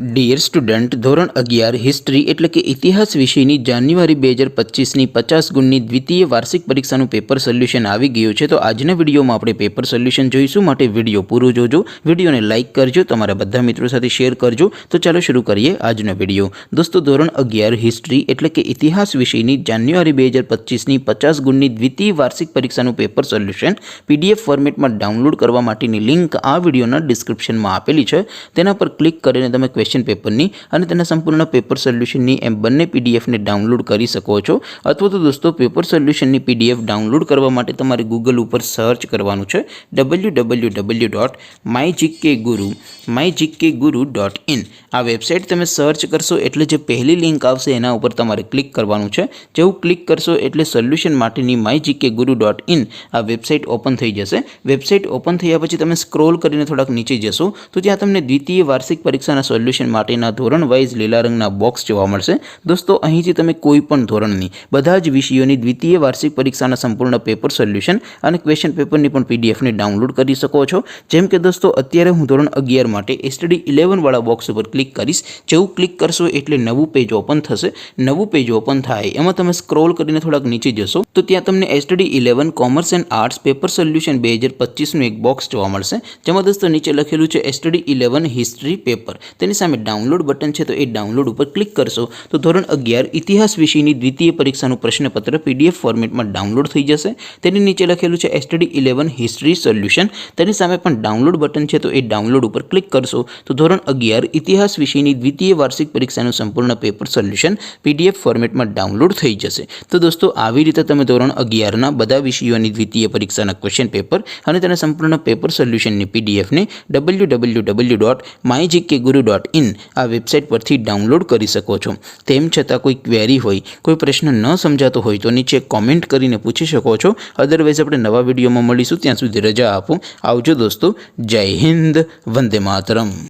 Dear student, ધોરણ 11 history એટલે કે ઇતિહાસ વિષયની જાન્યુઆરી 2025ની 50 ગુણની દ્વિતીય વાર્ષિક પરીક્ષાનું પેપર સોલ્યુશન આવી ગયું છે। તો આજના વિડીયોમાં આપણે પેપર સોલ્યુશન જોઈશું, માટે વિડીયો પૂરો જોજો, વિડીયોને લાઇક કરજો, તમારા બધા મિત્રો સાથે શેર કરજો। તો ચાલો શરૂ કરીએ આજનો વિડીયો। દોસ્તો, ધોરણ 11 હિસ્ટ્રી એટલે કે ઇતિહાસ વિષયની જાન્યુઆરી 2025ની 50 ગુણની દ્વિતીય વાર્ષિક પરીક્ષાનું પેપર સોલ્યુશન PDF ફોર્મેટમાં ડાઉનલોડ કરવા માટેની લિંક આ વિડીયોના ડિસ્ક્રિપ્શનમાં આપેલી છે। તેના પર ક્લિક કરીને તમે ક્વેશ્ચન પેપરની અને તેના સંપૂર્ણ પેપર સોલ્યુશનની એમ બંને પીડીએફને ડાઉનલોડ કરી શકો છો। અથવા તો દોસ્તો, પેપર સોલ્યુશનની PDF ડાઉનલોડ કરવા માટે તમારે ગૂગલ ઉપર સર્ચ કરવાનું છે www.mygkguru.in। આ વેબસાઇટ તમે સર્ચ કરશો એટલે જે પહેલી લિંક આવશે એના ઉપર તમારે ક્લિક કરવાનું છે। જેવું ક્લિક કરશો એટલે સોલ્યુશન માટેની mygkguru.in આ વેબસાઇટ ઓપન થઈ જશે। વેબસાઇટ ઓપન થયા પછી તમે સ્ક્રોલ કરીને થોડાક નીચે જશો તો ત્યાં તમને દ્વિતીય વાર્ષિક પરીક્ષાના સોલ્યુશન માટેના ધોરણ વાઇઝ લીલા રંગના બોક્સ જોવા મળશે। દોસ્તો, અહીંથી તમે કોઈ પણ ધોરણની બધા જ વિષયોની દ્વિતીય વાર્ષિક પરીક્ષાના સંપૂર્ણ પેપર સોલ્યુશન અને ક્વેશ્ચન પેપરની પણ પીડીએફને ડાઉનલોડ કરી શકો છો। જેમ કે દોસ્તો, અત્યારે હું ધોરણ 11 માટે STD 11 વાળા બોક્સ ઉપર ક્લિક કરીશ। જેવું ક્લિક કરશો એટલે નવું પેજ ઓપન થશે। નવું પેજ ઓપન થાય એમાં તમે સ્ક્રોલ કરીને થોડાક નીચે જશો તો ત્યાં તમને STD 11 commerce and arts paper solution 2025નું એક બોક્સ જોવા મળશે, જેમાં દોસ્તો નીચે લખેલું છે STD 11 હિસ્ટ્રી પેપર। તેની સામે ડાઉનલોડ બટન છે, તો એ ડાઉનલોડ ઉપર ક્લિક કરશો તો ધોરણ 11 ઇતિહાસ વિષયની દ્વિતીય પરીક્ષાનું પ્રશ્નપત્ર PDF ફોર્મેટમાં ડાઉનલોડ થઈ જશે। તેની નીચે લખેલું છે STD 11 હિસ્ટ્રી સોલ્યુશન। તેની સામે પણ ડાઉનલોડ બટન છે, તો એ ડાઉનલોડ ઉપર ક્લિક કરશો તો ધોરણ 11 ઇતિહાસ વિષયની દ્વિતીય વાર્ષિક પરીક્ષાનું સંપૂર્ણ પેપર સોલ્યુશન PDF ફોર્મેટમાં ડાઉનલોડ થઈ જશે। તો દોસ્તો, આવી રીતે તમે ધોરણ 11ના બધા વિષયોની દ્વિતીય પરીક્ષાના ક્વેશ્ચન પેપર અને તેના સંપૂર્ણ પેપર સોલ્યુશનની PDFને www.mygkguru.in આ વેબસાઇટ પરથી ડાઉનલોડ કરી શકો છો। તેમ છતાં કોઈ ક્વેરી હોય, કોઈ પ્રશ્ન ન સમજાતો હોય તો નીચે કોમેન્ટ કરીને પૂછી શકો છો। અદરવાઇઝ આપણે નવા વિડીયોમાં મળીશું, ત્યાં સુધી રજા આપો। આવજો દોસ્તો, જય હિન્દ, વંદે માતરમ।